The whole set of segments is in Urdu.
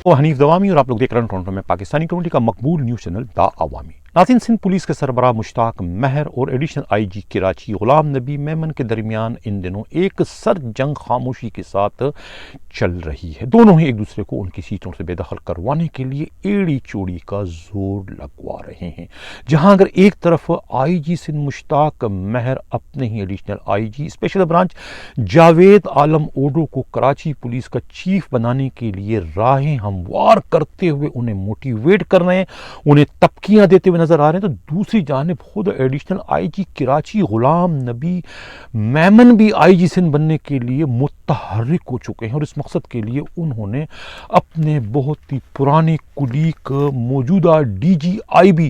وہ حنیف دوامی اور آپ لوگ دیکھ رہے ہیں ٹورنٹو میں پاکستانی کمیونٹی کا مقبول نیوز چینل دا عوامی۔ ناظرین، سندھ پولیس کے سربراہ مشتاق مہر اور ایڈیشنل آئی جی کراچی غلام نبی میمن کے درمیان ان دنوں ایک سر جنگ خاموشی کے ساتھ چل رہی ہے۔ دونوں ہی ایک دوسرے کو ان کی سیٹوں سے بے دخل کروانے کے لیے ایڑی چوڑی کا زور لگوا رہے ہیں۔ جہاں اگر ایک طرف آئی جی سندھ مشتاق مہر اپنے ہی additional I G special branch Javed Alam Odho کو کراچی پولیس کا چیف بنانے کے لیے راہیں ہموار کرتے ہوئے انہیں موٹیویٹ کر رہے ہیں، انہیں تبکیاں دیتے ہوئے نظر آ رہے ہیں، تو دوسری جانب خود ایڈیشنل آئی جی کراچی غلام نبی میمن بھی آئی جی سندھ بننے کے لیے متحرک ہو چکے ہیں، اور اس مقصد کے لیے انہوں نے اپنے بہت ہی پرانے کلیگ موجودہ D G I B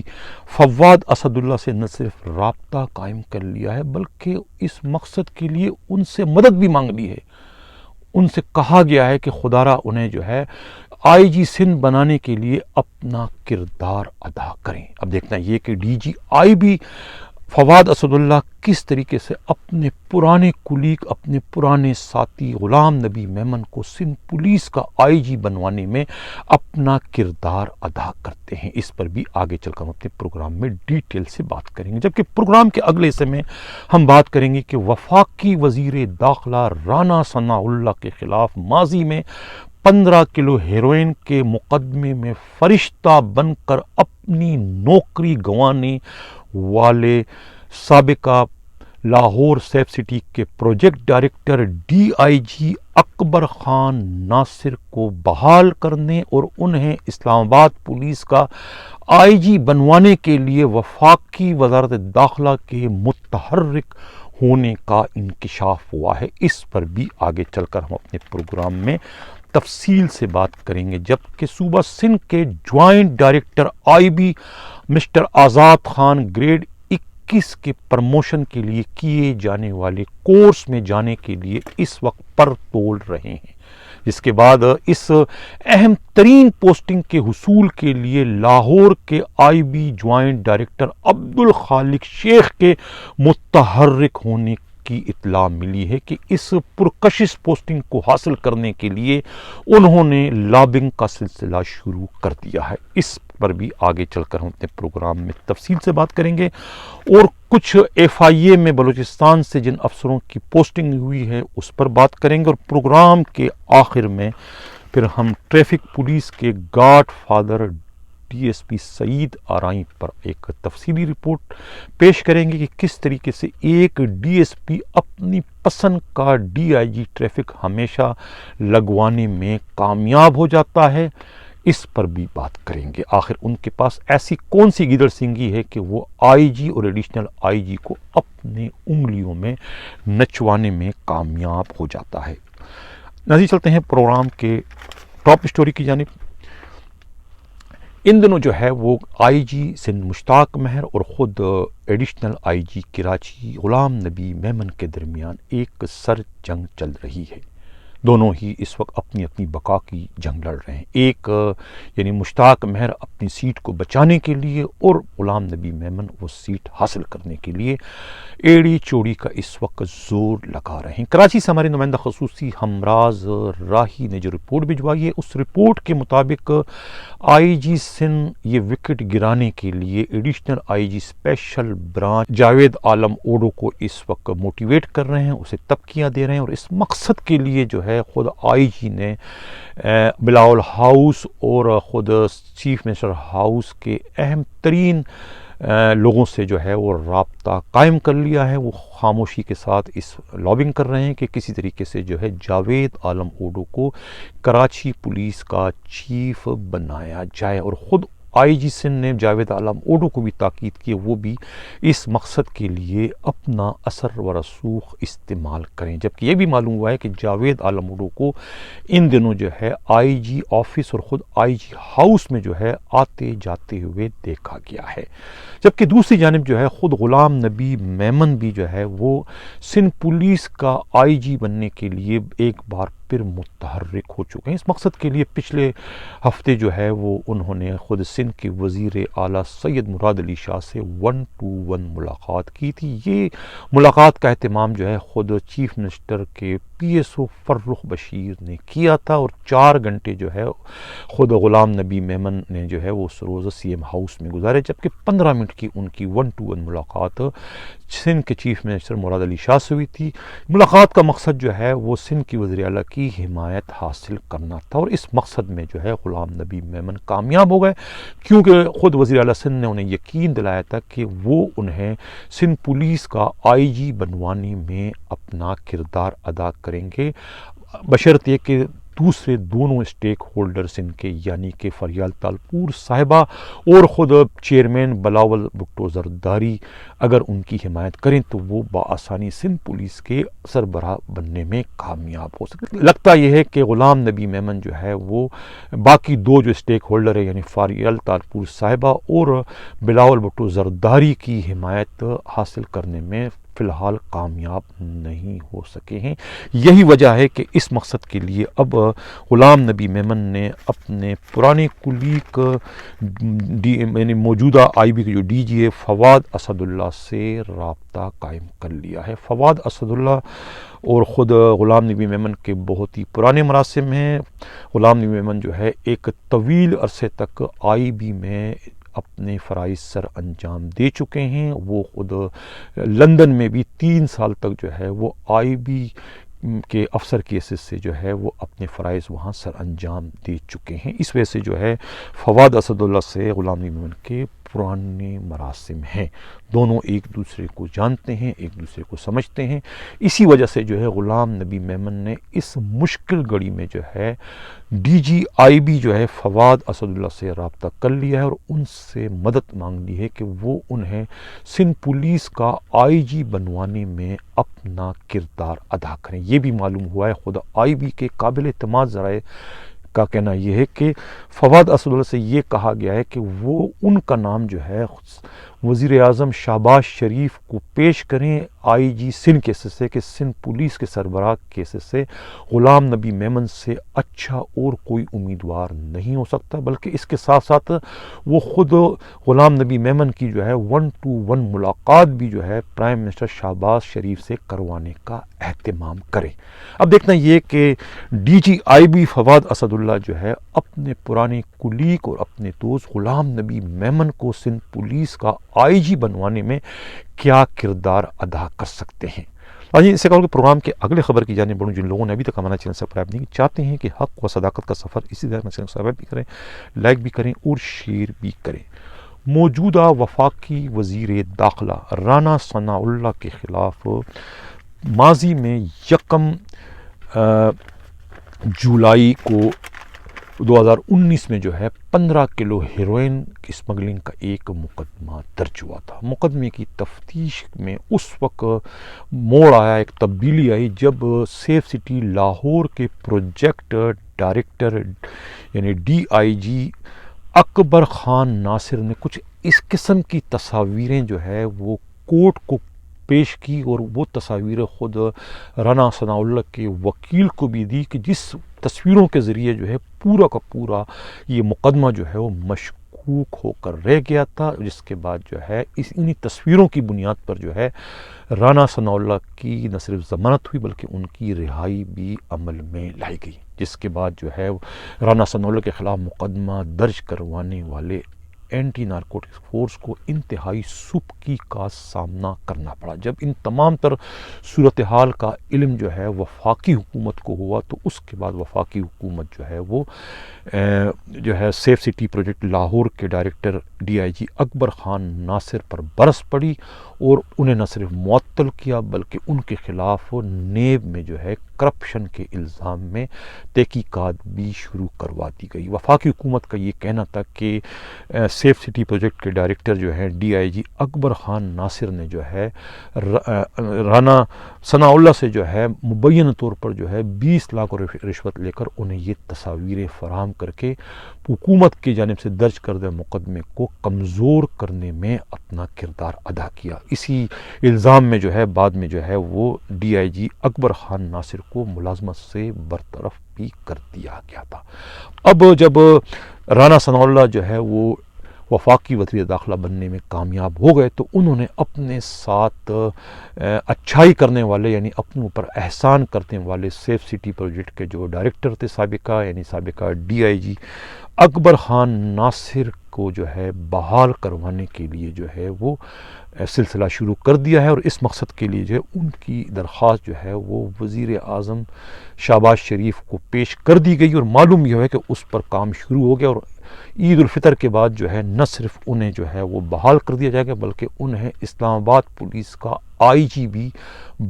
Fawad Asadullah سے نہ صرف رابطہ قائم کر لیا ہے بلکہ اس مقصد کے لیے ان سے مدد بھی مانگ لی ہے۔ ان سے کہا گیا ہے کہ خدارہ انہیں جو ہے آئی جی سندھ بنانے کے لیے اپنا کردار ادا کریں۔ اب دیکھنا یہ کہ D G I B Fawad Asadullah کس طریقے سے اپنے پرانے کلیگ، اپنے پرانے ساتھی غلام نبی میمن کو سندھ پولیس کا آئی جی بنوانے میں اپنا کردار ادا کرتے ہیں، اس پر بھی آگے چل کر ہم اپنے پروگرام میں ڈیٹیل سے بات کریں گے۔ جبکہ پروگرام کے اگلے حصے میں ہم بات کریں گے کہ وفاقی وزیر داخلہ رانا ثناء اللہ کے خلاف ماضی میں 15 کلو ہیروئن کے مقدمے میں فرشتہ بن کر اپنی نوکری گنوانے والے سابقہ لاہور سیف سٹی کے پروجیکٹ ڈائریکٹر ڈی آئی جی اکبر خان ناصر کو بحال کرنے اور انہیں اسلام آباد پولیس کا آئی جی بنوانے کے لیے وفاقی وزارت داخلہ کے متحرک ہونے کا انکشاف ہوا ہے، اس پر بھی آگے چل کر ہم اپنے پروگرام میں تفصیل سے بات کریں گے۔ جبکہ صوبہ سندھ کے joint director I B mister Azad Khan grade 21 کے پرموشن کے لیے کیے جانے والے کورس میں جانے کے لیے اس وقت پر تول رہے ہیں، جس کے بعد اس اہم ترین پوسٹنگ کے حصول کے لیے لاہور کے آئی بی جوائنٹ ڈائریکٹر عبدالخالق شیخ کے متحرک ہونے کی اطلاع ملی ہے کہ اس پرکشش پوسٹنگ کو حاصل کرنے کے لیے انہوں نے لابنگ کا سلسلہ شروع کر دیا ہے۔ اس پر بھی آگے چل کر ہم اپنے پروگرام میں تفصیل سے بات کریں گے، اور کچھ ایف آئی اے میں بلوچستان سے جن افسروں کی پوسٹنگ ہوئی ہے اس پر بات کریں گے، اور پروگرام کے آخر میں پھر ہم ٹریفک پولیس کے godfather D S P Saeed Arain پر ایک تفصیلی رپورٹ پیش کریں گے کہ کس طریقے سے ایک ڈی ایس پی اپنی پسند کا ڈی آئی جی ٹریفک ہمیشہ لگوانے میں کامیاب ہو جاتا ہے، اس پر بھی بات کریں گے۔ آخر ان کے پاس ایسی کون سی گیدڑ سنگی ہے کہ وہ آئی جی اور ایڈیشنل آئی جی کو اپنے انگلیوں میں نچوانے میں کامیاب ہو جاتا ہے۔ ناظرین، چلتے ہیں پروگرام کے ٹاپ اسٹوری کی جانب۔ ان دنوں جو ہے وہ آئی جی سندھ مشتاق مہر اور خود ایڈیشنل آئی جی کراچی غلام نبی میمن کے درمیان ایک سر جنگ چل رہی ہے۔ دونوں ہی اس وقت اپنی اپنی بقا کی جنگ لڑ رہے ہیں، ایک یعنی مشتاق مہر اپنی سیٹ کو بچانے کے لیے اور غلام نبی میمن وہ سیٹ حاصل کرنے کے لیے ایڑی چوڑی کا اس وقت زور لگا رہے ہیں۔ کراچی سے ہمارے نمائندہ خصوصی ہمراز راہی نے جو رپورٹ بھجوائی ہے، اس رپورٹ کے مطابق آئی جی سندھ یہ وکٹ گرانے کے لیے additional I G special branch Javed Alam Odho کو اس وقت موٹیویٹ کر رہے ہیں، اسے تبکیاں دے رہے ہیں، اور اس مقصد کے لیے جو ہے خود آئی جی نے بلاول ہاؤس اور خود چیف منسٹر ہاؤس کے اہم ترین لوگوں سے جو ہے وہ رابطہ قائم کر لیا ہے۔ وہ خاموشی کے ساتھ اس لابنگ کر رہے ہیں کہ کسی طریقے سے جو ہے جاوید عالم اوڈو کو کراچی پولیس کا چیف بنایا جائے، اور خود آئی جی سندھ نے جاوید عالم اوڈو کو بھی تاکید کی وہ بھی اس مقصد کے لیے اپنا اثر و رسوخ استعمال کریں۔ جبکہ یہ بھی معلوم ہوا ہے کہ جاوید عالم اوڈو کو ان دنوں جو ہے آئی جی آفس اور خود آئی جی ہاؤس میں جو ہے آتے جاتے ہوئے دیکھا گیا ہے۔ جبکہ دوسری جانب جو ہے خود غلام نبی میمن بھی جو ہے وہ سندھ پولیس کا آئی جی بننے کے لیے ایک بار پر متحرک ہو چکے ہیں۔ اس مقصد کے لیے پچھلے ہفتے جو ہے وہ انہوں نے خود سندھ کے وزیر اعلیٰ سید مراد علی شاہ سے 1-to-1 ملاقات کی تھی۔ یہ ملاقات کا اہتمام جو ہے خود چیف منسٹر کے P S O Farrukh Bashir نے کیا تھا، اور 4 گھنٹے جو ہے خود غلام نبی میمن نے جو ہے وہ اس روز سی ایم ہاؤس میں گزارے، جبکہ 15 منٹ کی ان کی 1-to-1 ملاقات سندھ کے چیف منسٹر مراد علی شاہ سے ہوئی تھی۔ ملاقات کا مقصد جو ہے وہ سندھ کی وزیر اعلیٰ کی حمایت حاصل کرنا تھا، اور اس مقصد میں جو ہے غلام نبی میمن کامیاب ہو گئے، کیونکہ خود وزیر اعلیٰ سندھ نے انہیں یقین دلایا تھا کہ وہ انہیں سندھ پولیس کا آئی جی بنوانے میں اپنا کردار ادا کریں گے، بشرطیہ کہ دوسرے دونوں اسٹیک ہولڈرز ان کے، یعنی کہ فریال تالپور صاحبہ اور خود چیئرمین بلاول بھٹو زرداری اگر ان کی حمایت کریں تو وہ بآسانی سندھ پولیس کے سربراہ بننے میں کامیاب ہو سکتے۔ لگتا یہ ہے کہ غلام نبی میمن جو ہے وہ باقی دو جو اسٹیک ہولڈر ہیں، یعنی فریال تالپور صاحبہ اور بلاول بھٹو زرداری کی حمایت حاصل کرنے میں فی الحال کامیاب نہیں ہو سکے ہیں۔ یہی وجہ ہے کہ اس مقصد کے لیے اب غلام نبی میمن نے اپنے پرانے کلیگ یعنی موجودہ آئی بی کے جو ڈی جی ہے فواد اسد اللہ سے رابطہ قائم کر لیا ہے۔ فواد اسد اللہ اور خود غلام نبی میمن کے بہت ہی پرانے مراسم ہیں۔ غلام نبی میمن جو ہے ایک طویل عرصے تک آئی بی میں اپنے فرائض سر انجام دے چکے ہیں۔ وہ خود لندن میں بھی 3 سال تک جو ہے وہ آئی بی کے افسر کی حیثیت سے جو ہے وہ اپنے فرائض وہاں سر انجام دے چکے ہیں۔ اس وجہ سے جو ہے فواد اسد اللہ سے غلام نبی میمن کے پرانے مراسم ہیں، دونوں ایک دوسرے کو جانتے ہیں، ایک دوسرے کو سمجھتے ہیں۔ اسی وجہ سے جو ہے غلام نبی میمن نے اس مشکل گھڑی میں جو ہے ڈی جی آئی بی جو ہے فواد اسد اللہ سے رابطہ کر لیا ہے اور ان سے مدد مانگ لی ہے کہ وہ انہیں سندھ پولیس کا آئی جی بنوانے میں اپنا کردار ادا کریں۔ یہ بھی معلوم ہوا ہے، خود آئی بی کے قابل اعتماد ذرائع کا کہنا یہ ہے کہ فواد اسد اللہ سے یہ کہا گیا ہے کہ وہ ان کا نام جو ہے وزیر اعظم شہباز شریف کو پیش کریں آئی جی سندھ کے حیثیت سے، کہ سندھ پولیس کے سربراہ کے حیثیت سے غلام نبی میمن سے اچھا اور کوئی امیدوار نہیں ہو سکتا، بلکہ اس کے ساتھ ساتھ وہ خود غلام نبی میمن کی جو ہے 1-to-1 ملاقات بھی جو ہے پرائم منسٹر شہباز شریف سے کروانے کا اہتمام کریں۔ اب دیکھنا یہ کہ D G I B Fawad Asadullah جو ہے اپنے پرانے کلیگ اور اپنے دوست غلام نبی میمن کو سندھ پولیس کا آئی جی بنوانے میں کیا کردار ادا کر سکتے ہیں۔ آج اس سے کہوں کہ پروگرام کے اگلے خبر کی جانب بڑھوں، جن لوگوں نے ابھی تک ہمارا چینل سبسکرائب نہیں چاہتے ہیں کہ حق و صداقت کا سفر اسی طرح چینل سبسکرائب بھی کریں، لائک بھی کریں اور شیئر بھی کریں۔ موجودہ وفاقی وزیر داخلہ رانا ثناء اللہ کے خلاف ماضی میں 1 جولائی کو 2019 میں جو ہے 15 کلو ہیروئن اسمگلنگ کا ایک مقدمہ درج ہوا تھا۔ مقدمے کی تفتیش میں اس وقت موڑ آیا، ایک تبدیلی آئی، جب سیف سٹی لاہور کے پروجیکٹ ڈائریکٹر یعنی ڈی آئی جی اکبر خان ناصر نے کچھ اس قسم کی تصاویریں جو ہے وہ کورٹ کو پیش کی، اور وہ تصاویر خود رانا ثناء اللہ کے وکیل کو بھی دی، کہ جس تصویروں کے ذریعے جو ہے پورا کا پورا یہ مقدمہ جو ہے وہ مشکوک ہو کر رہ گیا تھا، جس کے بعد جو ہے انہی تصویروں کی بنیاد پر جو ہے رانا ثناء اللہ کی نہ صرف ضمانت ہوئی بلکہ ان کی رہائی بھی عمل میں لائی گئی، جس کے بعد جو ہے رانا ثناء اللہ کے خلاف مقدمہ درج کروانے والے اینٹی نارکوٹکس فورس کو انتہائی سبکی کا سامنا کرنا پڑا۔ جب ان تمام تر صورتحال کا علم جو ہے وفاقی حکومت کو ہوا تو اس کے بعد وفاقی حکومت جو ہے وہ جو ہے سیف سٹی پروجیکٹ لاہور کے ڈائریکٹر ڈی آئی جی اکبر خان ناصر پر برس پڑی اور انہیں نہ صرف معطل کیا بلکہ ان کے خلاف نیب میں جو ہے کرپشن کے الزام میں تحقیقات بھی شروع کروا دی گئی۔ وفاقی حکومت کا یہ کہنا تھا کہ سیف سٹی پروجیکٹ کے ڈائریکٹر جو ہیں ڈی آئی جی اکبر خان ناصر نے جو ہے رانا ثناء اللہ سے جو ہے مبینہ طور پر جو ہے 20 لاکھ رشوت لے کر انہیں یہ تصاویریں فراہم کر کے حکومت کی جانب سے درج کردہ مقدمے کو کمزور کرنے میں اپنا کردار ادا کیا۔ اسی الزام میں جو ہے بعد میں جو ہے وہ ڈی آئی جی اکبر خان ناصر کو ملازمت سے برطرف بھی کر دیا گیا تھا۔ اب جب رانا ثناء اللہ جو ہے وہ وفاقی وزیر داخلہ بننے میں کامیاب ہو گئے تو انہوں نے اپنے ساتھ اچھائی کرنے والے یعنی اپنے اوپر احسان کرنے والے سیف سٹی پروجیکٹ کے جو ڈائریکٹر تھے سابقہ یعنی سابقہ DIG اکبر خان ناصر کو جو ہے بحال کروانے کے لیے جو ہے وہ سلسلہ شروع کر دیا ہے، اور اس مقصد کے لیے جو ہے ان کی درخواست جو ہے وہ وزیر اعظم شہباز شریف کو پیش کر دی گئی، اور معلوم یہ ہے کہ اس پر کام شروع ہو گیا، اور عید الفطر کے بعد جو ہے نہ صرف انہیں جو ہے وہ بحال کر دیا جائے گا بلکہ انہیں اسلام آباد پولیس کا IG بھی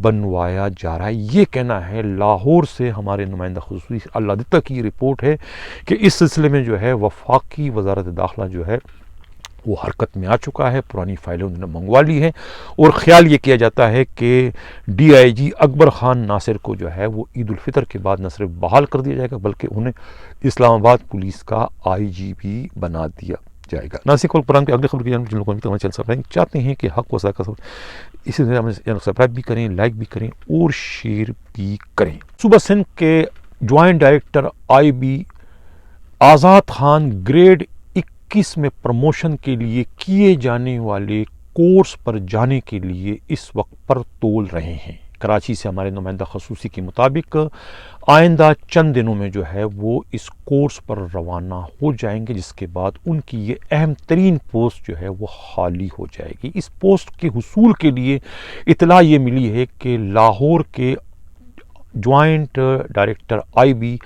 بنوایا جا رہا ہے۔ یہ کہنا ہے لاہور سے ہمارے نمائندہ خصوصی اللہ دتہ کی رپورٹ ہے کہ اس سلسلے میں جو ہے وفاقی وزارت داخلہ جو ہے وہ حرکت میں آ چکا ہے، پرانی فائلیں انہوں نے منگوا لی ہیں، اور خیال یہ کیا جاتا ہے کہ DIG اکبر خان ناصر کو جو ہے وہ عید الفطر کے بعد نہ صرف بحال کر دیا جائے گا بلکہ انہیں اسلام آباد پولیس کا IG بھی بنا دیا جائے گا۔ ناصر کو پران کے اگلے خبر کی جانب جن لوگوں کو چینل سبسکرائب چاہتے ہیں کہ حق و ساتھ کا اسی طرح چینل سبسکرائب بھی کریں، لائک بھی کریں اور شیئر بھی کریں۔ صوبہ سندھ کے جوائنٹ ڈائریکٹر IB آزاد خان گریڈ 21 میں پروموشن کے لیے کیے جانے والے کورس پر جانے کے لیے اس وقت پر تول رہے ہیں۔ کراچی سے ہمارے نمائندہ خصوصی کے مطابق آئندہ چند دنوں میں جو ہے وہ اس کورس پر روانہ ہو جائیں گے، جس کے بعد ان کی یہ اہم ترین پوسٹ جو ہے وہ خالی ہو جائے گی۔ اس پوسٹ کے حصول کے لیے اطلاع یہ ملی ہے کہ لاہور کے جوائنٹ ڈائریکٹر IB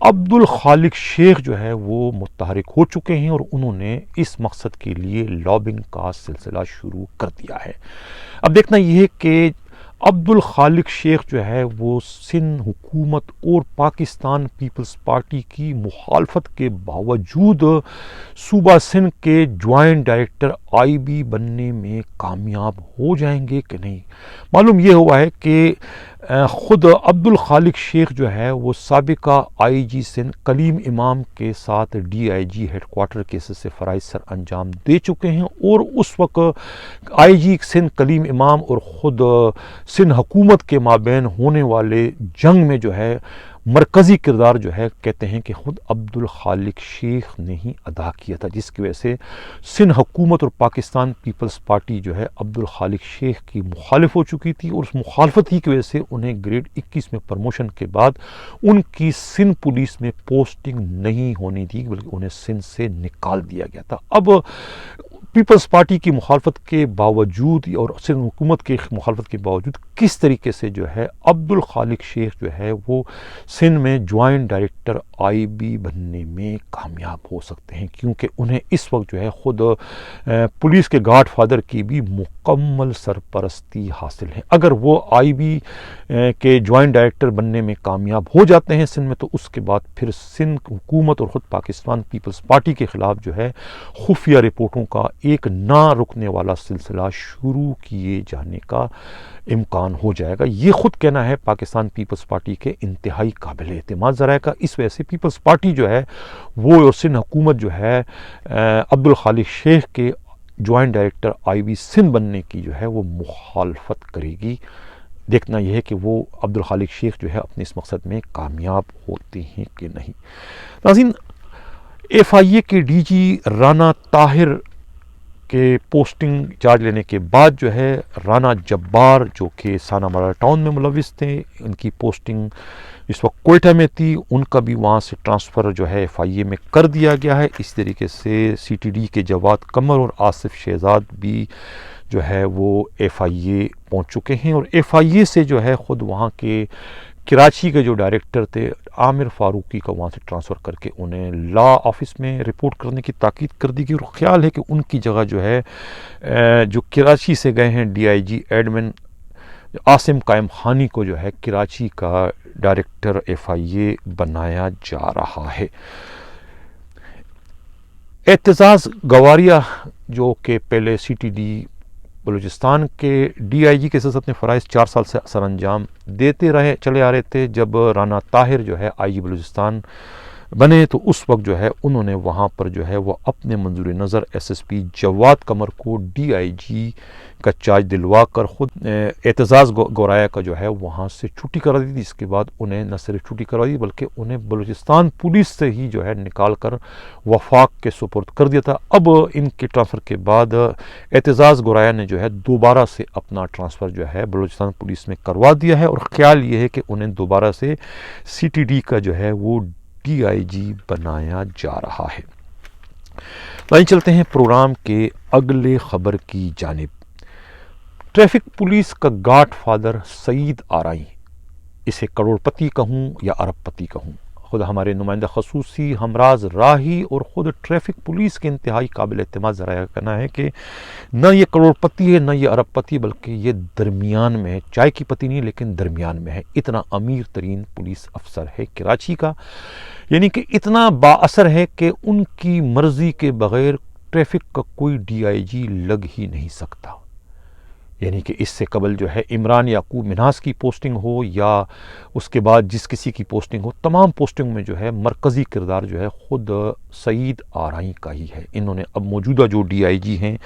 عبدالخالق شیخ جو ہے وہ متحرک ہو چکے ہیں، اور انہوں نے اس مقصد کے لیے لابنگ کا سلسلہ شروع کر دیا ہے۔ اب دیکھنا یہ ہے کہ عبدالخالق شیخ جو ہے وہ سندھ حکومت اور پاکستان پیپلز پارٹی کی مخالفت کے باوجود صوبہ سندھ کے جوائنٹ ڈائریکٹر IB بننے میں کامیاب ہو جائیں گے کہ نہیں۔ معلوم یہ ہوا ہے کہ خود عبدالخالق شیخ جو ہے وہ سابقہ IG سندھ کلیم امام کے ساتھ DIG ہیڈ کوارٹر کیسز سے فرائض سر انجام دے چکے ہیں، اور اس وقت IG سندھ کلیم امام اور خود سندھ حکومت کے مابین ہونے والے جنگ میں جو ہے مرکزی کردار جو ہے کہتے ہیں کہ خود عبدالخالق شیخ نے ہی ادا کیا تھا، جس کی وجہ سے سندھ حکومت اور پاکستان پیپلز پارٹی جو ہے عبدالخالق شیخ کی مخالف ہو چکی تھی، اور اس مخالفت ہی کی وجہ سے انہیں گریڈ 21 میں پروموشن کے بعد ان کی سندھ پولیس میں پوسٹنگ نہیں ہونی تھی بلکہ انہیں سندھ سے نکال دیا گیا تھا۔ اب پیپلز پارٹی کی مخالفت کے باوجود اور سندھ حکومت کی مخالفت کے باوجود کس طریقے سے جو ہے عبدالخالق شیخ جو ہے وہ سندھ میں جوائنٹ ڈائریکٹر IB بننے میں کامیاب ہو سکتے ہیں، کیونکہ انہیں اس وقت جو ہے خود پولیس کے گاڈ فادر کی بھی مکمل سرپرستی حاصل ہے۔ اگر وہ IB کے جوائنٹ ڈائریکٹر بننے میں کامیاب ہو جاتے ہیں سندھ میں، تو اس کے بعد پھر سندھ حکومت اور خود پاکستان پیپلز پارٹی کے خلاف جو ہے خفیہ رپورٹوں کا ایک نہ رکنے والا سلسلہ شروع کیے جانے کا امکان ہو جائے گا۔ یہ خود کہنا ہے پاکستان پیپلز پارٹی کے انتہائی قابل اعتماد ذرائع کا۔ اس وجہ سے پیپلز پارٹی جو ہے وہ اور سندھ حکومت جو ہے عبدالخالق شیخ کے جوائنٹ ڈائریکٹر IB سندھ بننے کی جو ہے وہ مخالفت کرے گی۔ دیکھنا یہ ہے کہ وہ عبدالخالق شیخ جو ہے اپنے اس مقصد میں کامیاب ہوتے ہیں کہ نہیں۔ ناظرین، FIA کے DG رانا طاہر کے پوسٹنگ چارج لینے کے بعد جو ہے رانا جبار جو کہ سانہ مرا ٹاؤن میں ملوث تھے، ان کی پوسٹنگ اس وقت کوئٹہ میں تھی، ان کا بھی وہاں سے ٹرانسفر جو ہے FIA میں کر دیا گیا ہے۔ اس طریقے سے CTD کے جواد قمر اور آصف شہزاد بھی جو ہے وہ FIA پہنچ چکے ہیں، اور FIA سے جو ہے خود وہاں کے کراچی کے جو ڈائریکٹر تھے عامر فاروقی کا وہاں سے ٹرانسفر کر کے انہیں لا آفس میں رپورٹ کرنے کی تاکید کر دی گئی، اور خیال ہے کہ ان کی جگہ جو ہے جو کراچی سے گئے ہیں DIG ایڈمن عاصم قائم خانی کو جو ہے کراچی کا ڈائریکٹر FIA بنایا جا رہا ہے۔ اعتزاز گواریہ جو کہ پہلے CTD بلوچستان کے DIG کے ساتھ اپنے فرائض 4 سال سے سر انجام دیتے چلے آ رہے تھے، جب رانا طاہر جو ہے IG بلوچستان بنے تو اس وقت جو ہے انہوں نے وہاں پر جو ہے وہ اپنے منظور نظر ایس ایس پی جواد قمر کو ڈی آئی جی کا چارج دلوا کر خود اعتزاز گورایا کا جو ہے وہاں سے چھٹی کرا دی تھی۔ اس کے بعد انہیں نہ صرف چھٹی کرا دی بلکہ انہیں بلوچستان پولیس سے ہی جو ہے نکال کر وفاق کے سپرد کر دیا تھا۔ اب ان کے ٹرانسفر کے بعد اعتزاز گورایا نے جو ہے دوبارہ سے اپنا ٹرانسفر جو ہے بلوچستان پولیس میں کروا دیا ہے، اور خیال یہ ہے کہ انہیں دوبارہ سے سی ٹی ڈی کا جو ہے وہ ڈی آئی جی بنایا جا رہا ہے۔ لائن چلتے ہیں پروگرام کے اگلے خبر کی جانب۔ ٹریفک پولیس کا گاڈ فادر سعید آرائی، اسے کروڑ پتی کہوں یا ارب پتی کہوں، خود ہمارے نمائندہ خصوصی ہمراز راہی اور خود ٹریفک پولیس کے انتہائی قابل اعتماد ذرائع کا کہنا ہے کہ نہ یہ کروڑ پتی ہے نہ یہ ارب پتی، بلکہ یہ درمیان میں ہے، چائے کی پتی نہیں لیکن درمیان میں ہے۔ اتنا امیر ترین پولیس افسر ہے کراچی کا، یعنی کہ اتنا با اثر ہے کہ ان کی مرضی کے بغیر ٹریفک کا کوئی ڈی آئی جی لگ ہی نہیں سکتا۔ یعنی کہ اس سے قبل جو ہے عمران یعقوب منہاس کی پوسٹنگ ہو یا اس کے بعد جس کسی کی پوسٹنگ ہو، تمام پوسٹنگ میں جو ہے مرکزی کردار جو ہے خود سعید آرائی کا ہی ہے۔ انہوں نے اب موجودہ جو ڈی آئی جی ہیں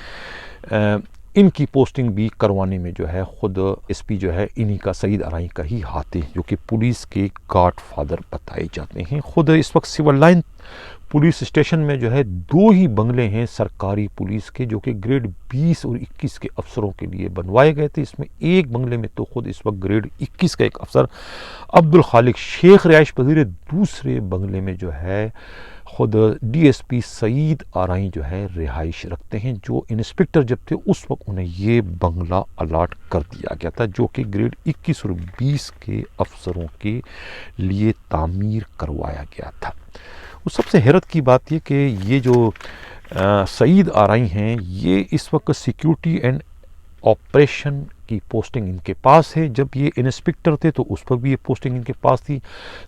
ان کی پوسٹنگ بھی کروانے میں جو ہے خود ایس پی جو ہے انہی کا سعید آرائی کا ہی ہاتھ ہے، جو کہ پولیس کے گاڈ فادر بتائے جاتے ہیں۔ خود اس وقت سول لائن پولیس اسٹیشن میں جو ہے 2 ہی بنگلے ہیں سرکاری پولیس کے، جو کہ گریڈ 20 اور 21 کے افسروں کے لیے بنوائے گئے تھے۔ اس میں ایک بنگلے میں تو خود اس وقت گریڈ 21 کا ایک افسر عبدالخالق شیخ رہائش پذیر ہے، دوسرے بنگلے میں جو ہے خود ڈی ایس پی سعید آرائی جو ہے رہائش رکھتے ہیں، جو انسپکٹر جب تھے اس وقت انہیں یہ بنگلہ الاٹ کر دیا گیا تھا، جو کہ گریڈ 21 اور 20 کے افسروں کے لیے تعمیر کروایا گیا تھا۔ سب سے حیرت کی بات یہ کہ یہ جو سعید آرائی ہیں یہ اس وقت سیکیورٹی اینڈ آپریشن کی پوسٹنگ ان کے پاس ہے۔ جب یہ انسپکٹر تھے تو اس وقت بھی یہ پوسٹنگ ان کے پاس تھی۔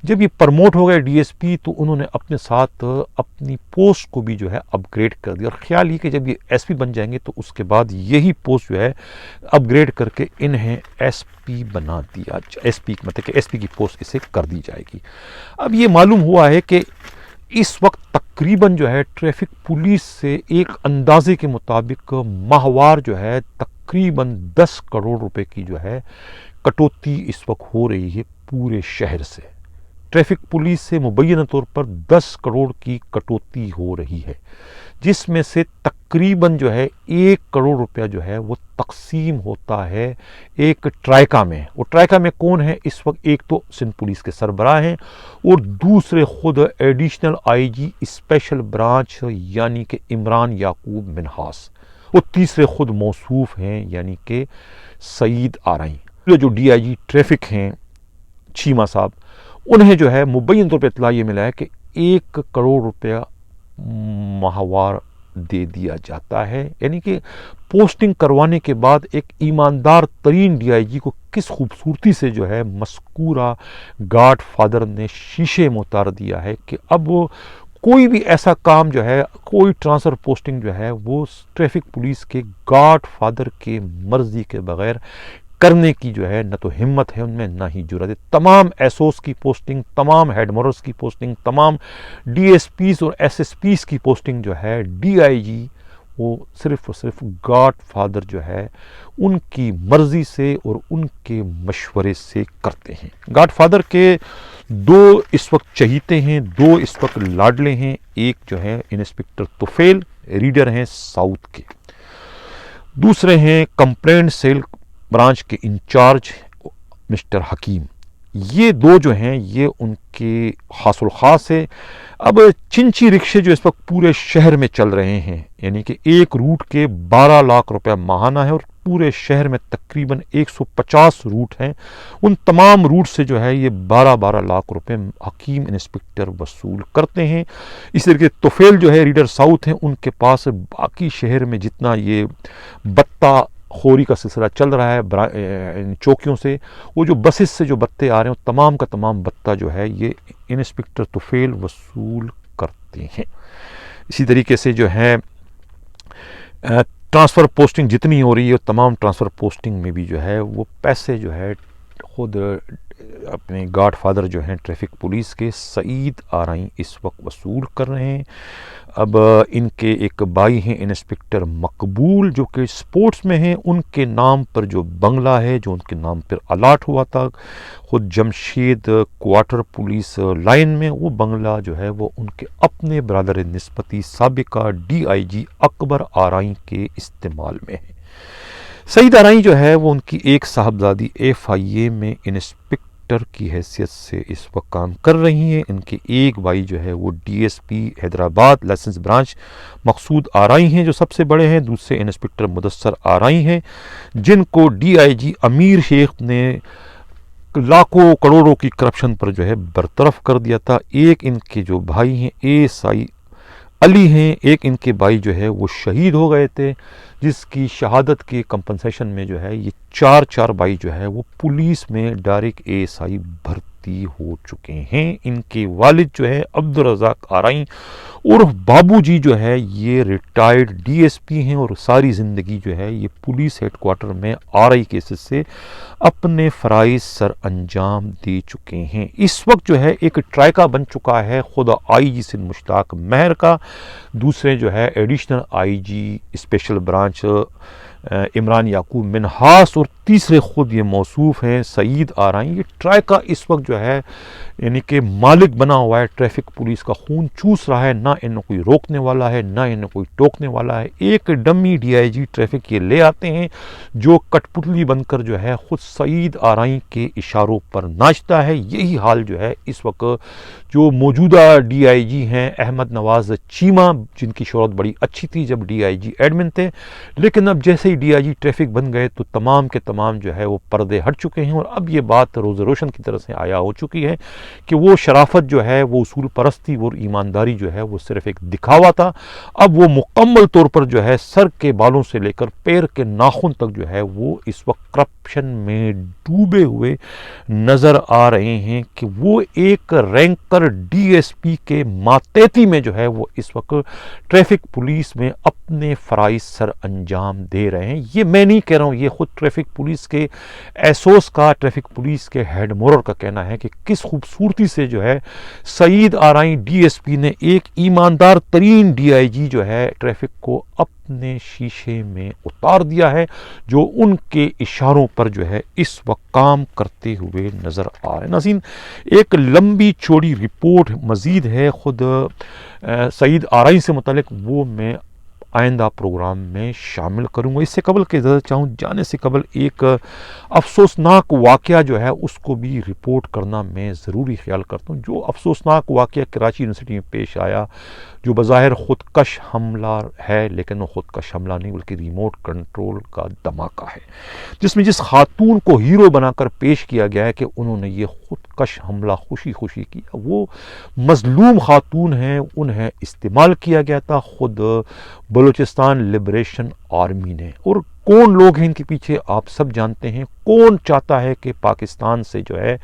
جب یہ پرموٹ ہو گئے ڈی ایس پی تو انہوں نے اپنے ساتھ اپنی پوسٹ کو بھی جو ہے اپ گریڈ کر دیا، اور خیال یہ کہ جب یہ ایس پی بن جائیں گے تو اس کے بعد یہی پوسٹ جو ہے اپ گریڈ کر کے انہیں ایس پی بنا دیا، ایس پی مطلب کہ ایس پی کی پوسٹ اسے کر دی جائے گی۔ اب یہ معلوم ہوا ہے کہ اس وقت تقریباً جو ہے ٹریفک پولیس سے ایک اندازے کے مطابق ماہوار جو ہے تقریباً 10 کروڑ روپے کی جو ہے کٹوتی اس وقت ہو رہی ہے پورے شہر سے۔ ٹریفک پولیس سے مبینہ طور پر 10 کروڑ کی کٹوتی ہو رہی ہے، جس میں سے تقریباً جو ہے 1 کروڑ روپیہ جو ہے وہ تقسیم ہوتا ہے ایک ٹرائکا میں۔ وہ ٹرائکا میں کون ہے اس وقت؟ ایک تو سندھ پولیس کے سربراہ ہیں اور دوسرے خود additional I G special branch یعنی کہ عمران یعقوب منہاس، اور تیسرے خود موصوف ہیں یعنی کہ سعید آرائی۔ جو ڈی آئی جی ٹریفک ہیں چیمہ صاحب، انہیں جو ہے مبین طور پہ اطلاع یہ ملا ہے کہ 1 کروڑ روپیہ ماہوار دے دیا جاتا ہے، یعنی کہ پوسٹنگ کروانے کے بعد ایک ایماندار ترین ڈی آئی جی کو کس خوبصورتی سے جو ہے مذکورہ گاڈ فادر نے شیشے میں اتار دیا ہے کہ اب کوئی بھی ایسا کام جو ہے، کوئی ٹرانسفر پوسٹنگ جو ہے وہ ٹریفک پولیس کے گاڈ فادر کے مرضی کے بغیر کرنے کی جو ہے نہ تو ہمت ہے ان میں نہ ہی جرأت ہے۔ تمام ایس اوز کی پوسٹنگ، تمام ہیڈ مورس کی پوسٹنگ، تمام ڈی ایس پیز اور ایس ایس پیز کی پوسٹنگ جو ہے ڈی آئی جی وہ صرف اور صرف گاڈ فادر جو ہے ان کی مرضی سے اور ان کے مشورے سے کرتے ہیں۔ گاڈ فادر کے 2 اس وقت چہیتے ہیں، 2 اس وقت لاڈلے ہیں۔ ایک جو ہے انسپکٹر طفیل ریڈر ہیں ساؤتھ کے، دوسرے ہیں کمپلینٹ سیل برانچ کے انچارج مسٹر حکیم۔ یہ 2 جو ہیں یہ ان کے خاص الخاص ہے۔ اب چنچی رکشے جو اس وقت پورے شہر میں چل رہے ہیں، یعنی کہ ایک روٹ کے 12 لاکھ روپے ماہانہ ہے، اور پورے شہر میں تقریباً 150 روٹ ہیں، ان تمام روٹ سے جو ہے یہ 12 لاکھ روپے حکیم انسپکٹر وصول کرتے ہیں۔ اس طریقے طفیل جو ہے ریڈر ساؤتھ ہیں، ان کے پاس باقی شہر میں جتنا یہ بتہ خوری کا سلسلہ چل رہا ہے چوکیوں سے، وہ جو بسز سے جو بتے آ رہے ہیں تمام کا تمام بتہ جو ہے یہ انسپکٹر طفیل وصول کرتے ہیں۔ اسی طریقے سے جو ہے ٹرانسفر پوسٹنگ جتنی ہو رہی ہے تمام ٹرانسفر پوسٹنگ میں بھی جو ہے وہ پیسے جو ہے خود اپنے گاڈ فادر جو ہیں ٹریفک پولیس کے سعید آرائی اس وقت وصول کر رہے ہیں۔ اب ان کے ایک بھائی ہیں انسپکٹر مقبول جو کہ سپورٹس میں ہیں، ان کے نام پر جو بنگلہ ہے جو ان کے نام پر الاٹ ہوا تھا خود جمشید کوارٹر پولیس لائن میں، وہ بنگلہ جو ہے وہ ان کے اپنے برادر نسبتی سابقہ DIG اکبر آرائی کے استعمال میں ہے۔ سعید آرائی جو ہے وہ ان کی ایک صاحبزادی FIA میں انسپکٹر کی حیثیت سے اس وقت کام کر رہی ہیں۔ ان کے ایک بھائی جو ہے وہ DSP حیدرآباد لائسنس برانچ مقصود آرائی ہیں جو سب سے بڑے ہیں، دوسرے انسپکٹر مدثر آرائی ہیں جن کو DIG امیر شیخ نے لاکھوں کروڑوں کی کرپشن پر جو ہے برطرف کر دیا تھا۔ ایک ان کے جو بھائی ہیں ASI علی ہیں، ایک ان کے بھائی جو ہے وہ شہید ہو گئے تھے، جس کی شہادت کے کمپنسیشن میں جو ہے یہ چار بھائی جو ہے وہ پولیس میں ڈائریکٹ ASI بھرتی ہو چکے ہیں۔ ان کے والد جو ہے عبدالرزاق آرائی عرف بابو جی جو ہے یہ ریٹائرڈ DSP ہیں اور ساری زندگی جو ہے یہ پولیس ہیڈ کوارٹر میں آرائی کیسز سے اپنے فرائض سر انجام دے چکے ہیں۔ اس وقت جو ہے ایک ٹرائکا بن چکا ہے خود IG سندھ مشتاق مہر کا، دوسرے جو ہے additional IG special branch Imran Yaqub Minhas, اور تیسرے خود یہ موصوف ہیں سعید آرائی۔ یہ ٹرائکا اس وقت جو ہے یعنی کہ مالک بنا ہوا ہے، ٹریفک پولیس کا خون چوس رہا ہے، نہ انہیں کوئی روکنے والا ہے نہ انہیں کوئی ٹوکنے والا ہے۔ ایک ڈمی DIG ٹریفک یہ لے آتے ہیں جو کٹ پتلی بن کر جو ہے خود سعید آرائی کے اشاروں پر ناچتا ہے۔ یہی حال جو ہے اس وقت جو موجودہ DIG ہیں احمد نواز چیمہ، جن کی شہرت بڑی اچھی تھی جب DIG ایڈمن تھے، لیکن اب جیسے ہی DIG ٹریفک بن گئے تو تمام کے تمام جو ہے وہ پردے ہٹ چکے ہیں، اور اب یہ بات روز روشن کی طرح سے آیا ہو چکی ہے کہ وہ شرافت جو ہے وہ اصول پرستی اور ایمانداری جو ہے وہ صرف ایک دکھاوا تھا۔ اب وہ مکمل طور پر جو ہے سر کے بالوں سے لے کر پیر کے ناخن تک جو ہے وہ اس وقت کرپشن میں ڈوبے ہوئے نظر آ رہے ہیں کہ وہ ایک رینکر DSP کے ماتحتی میں جو ہے وہ اس وقت ٹریفک پولیس میں اپنے فرائض سر انجام دے رہے ہیں۔ یہ میں نہیں کہہ رہا ہوں، یہ خود ٹریفک پولیس کے ایسوس کا، ٹریفک پولیس کے ہیڈ مورر کا کہنا ہے کہ کس خوبصورتی سے جو ہے سعید آرائی DSP نے ایک ایماندار ترین DIG جو ہے ٹریفک کو اپنے شیشے میں اتار دیا ہے، جو ان کے اشاروں پر جو ہے اس وقت کام کرتے ہوئے نظر آ رہے ہیں۔ ناظرین، ایک لمبی چوڑی رپورٹ مزید ہے خود سعید آرائی سے متعلق، وہ میں آئندہ پروگرام میں شامل کروں گا۔ اس سے قبل کہ اجازت چاہوں جانے سے قبل ایک افسوسناک واقعہ جو ہے اس کو بھی رپورٹ کرنا میں ضروری خیال کرتا ہوں۔ جو افسوسناک واقعہ کراچی یونیورسٹی میں پیش آیا، جو بظاہر خودکش حملہ ہے لیکن وہ خودکش حملہ نہیں بلکہ ریموٹ کنٹرول کا دھماکہ ہے، جس میں جس خاتون کو ہیرو بنا کر پیش کیا گیا ہے کہ انہوں نے یہ خودکش حملہ خوشی خوشی کیا، وہ مظلوم خاتون ہیں، انہیں استعمال کیا گیا تھا خود بلوچستان لبریشن آرمی نے۔ اور کون لوگ ہیں ان کے پیچھے آپ سب جانتے ہیں۔ کون چاہتا ہے کہ پاکستان سے جو ہے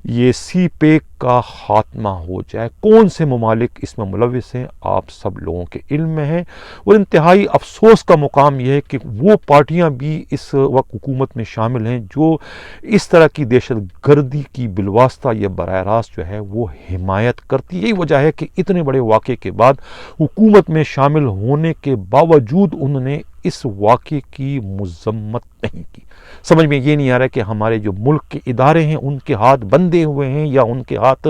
یہ سی پیک کا خاتمہ ہو جائے؟ کون سے ممالک اس میں ملوث ہیں؟ آپ سب لوگوں کے علم میں ہیں۔ اور انتہائی افسوس کا مقام یہ ہے کہ وہ پارٹیاں بھی اس وقت حکومت میں شامل ہیں جو اس طرح کی دہشت گردی کی بالواسطہ یا براہ راست جو ہے وہ حمایت کرتی۔ یہی وجہ ہے کہ اتنے بڑے واقعے کے بعد حکومت میں شامل ہونے کے باوجود انہوں نے اس واقعے کی مذمت نہیں کی۔ سمجھ میں یہ نہیں آ رہا کہ ہمارے جو ملک کے ادارے ہیں ان کے ہاتھ بندھے ہوئے ہیں یا ان کے ہاتھ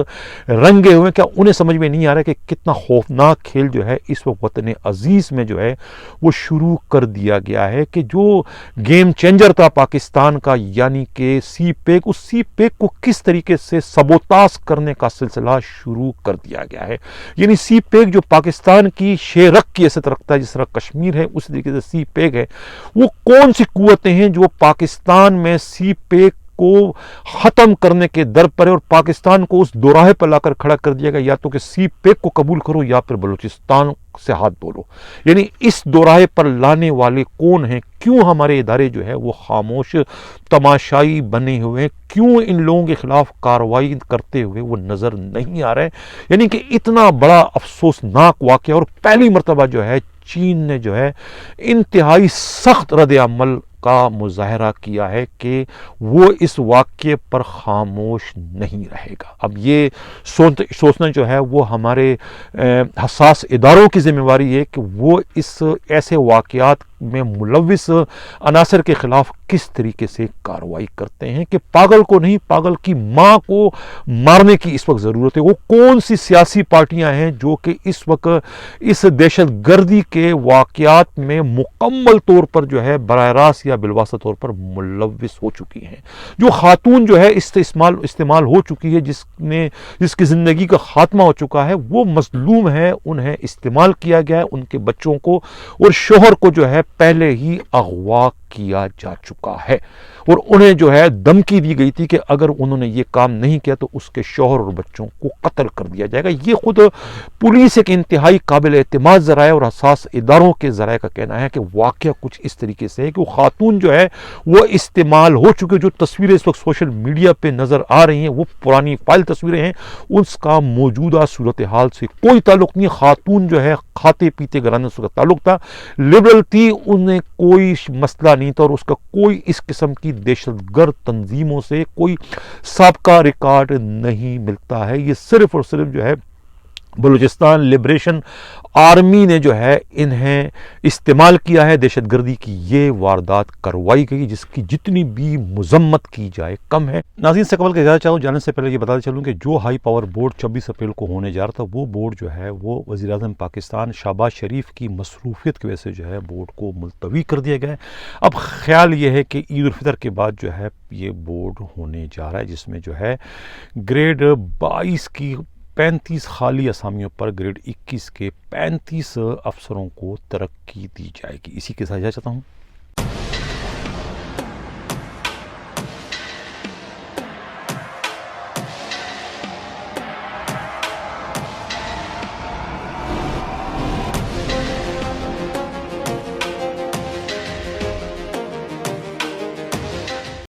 رنگے ہوئے ہیں، کیا انہیں سمجھ میں نہیں آ رہا کہ کتنا خوفناک کھیل جو ہے اس وقت وطن عزیز میں جو ہے وہ شروع کر دیا گیا ہے، کہ جو گیم چینجر تھا پاکستان کا یعنی کہ سی پیک، اس سی پیک کو کس طریقے سے سبوتاژ کرنے کا سلسلہ شروع کر دیا گیا ہے۔ یعنی سی پیک جو پاکستان کی شیرک کی حیثیت رکھتا ہے، جس طرح کشمیر ہے اسی طریقے سے سی پیک ہے، وہ کون سی قوتیں ہیں جو پاکستان میں سی پیک کو ختم کرنے کے در پر ہے اور پاکستان کو اس دوراہے پر لا کر کھڑا کر دیا گیا، یا تو کہ سی پیک کو قبول کرو یا پھر بلوچستان سے ہاتھ دھو لو۔ یعنی اس دوراہے پر لانے والے کون ہیں؟ کیوں ہمارے ادارے جو ہے وہ خاموش تماشائی بنے ہوئے ہیں؟ کیوں ان لوگوں کے خلاف کارروائی کرتے ہوئے وہ نظر نہیں آ رہے؟ یعنی کہ اتنا بڑا افسوسناک واقعہ، اور پہلی مرتبہ جو ہے چین نے جو ہے انتہائی سخت رد عمل کا مظاہرہ کیا ہے کہ وہ اس واقعے پر خاموش نہیں رہے گا۔ اب یہ سوچنا جو ہے وہ ہمارے حساس اداروں کی ذمہ داری ہے کہ وہ اس ایسے واقعات میں ملوث عناصر کے خلاف کس طریقے سے کارروائی کرتے ہیں کہ پاگل کو نہیں، پاگل کی ماں کو مارنے کی اس وقت ضرورت ہے۔ وہ کون سی سیاسی پارٹیاں ہیں جو کہ اس وقت اس دہشت گردی کے واقعات میں مکمل طور پر جو ہے براہ راست یا بالواسطہ طور پر ملوث ہو چکی ہیں؟ جو خاتون جو ہے استعمال ہو چکی ہے، جس کی زندگی کا خاتمہ ہو چکا ہے، وہ مظلوم ہے، انہیں استعمال کیا گیا ہے، ان کے بچوں کو اور شوہر کو جو ہے پہلے ہی اغوا کیا جا چکا ہے، اور انہیں جو ہے دھمکی دی گئی تھی کہ اگر انہوں نے یہ کام نہیں کیا تو اس کے شوہر اور بچوں کو قتل کر دیا جائے گا۔ یہ خود پولیس ایک انتہائی قابل اعتماد ذرائع اور حساس اداروں کے ذرائع کا کہنا ہے کہ واقعہ کچھ اس طریقے سے ہے کہ وہ خاتون جو ہے وہ استعمال ہو چکے، جو تصویریں اس وقت سوشل میڈیا پہ نظر آ رہی ہیں وہ پرانی فائل تصویریں ہیں، اس کا موجودہ صورتحال سے کوئی تعلق نہیں۔ خاتون جو ہے کھاتے پیتے گھرانے سے تعلق تھا، لبرل تھی، انہیں کوئی مسئلہ نہیں تھا، اور اس کا کوئی اس قسم کی دہشت گرد تنظیموں سے کوئی سابقہ ریکارڈ نہیں ملتا ہے۔ یہ صرف اور صرف جو ہے بلوچستان لبریشن آرمی نے جو ہے انہیں استعمال کیا ہے، دہشت گردی کی یہ واردات کروائی گئی جس کی جتنی بھی مذمت کی جائے کم ہے۔ ناظرین سے قبل کے زیادہ چاہوں جانے سے پہلے یہ بتاتے چلوں کہ جو ہائی پاور بورڈ 26 اپریل کو ہونے جا رہا تھا، وہ بورڈ جو ہے وہ وزیر اعظم پاکستان شہباز شریف کی مصروفیت کی وجہ سے جو ہے بورڈ کو ملتوی کر دیا گیا ہے۔ اب خیال یہ ہے کہ عید الفطر کے بعد جو ہے یہ بورڈ ہونے جا رہا ہے، جس میں جو ہے گریڈ 22 کی 35 خالی اسامیوں پر گریڈ 21 کے 35 افسروں کو ترقی دی جائے گی۔ اسی کے ساتھ چاہتا ہوں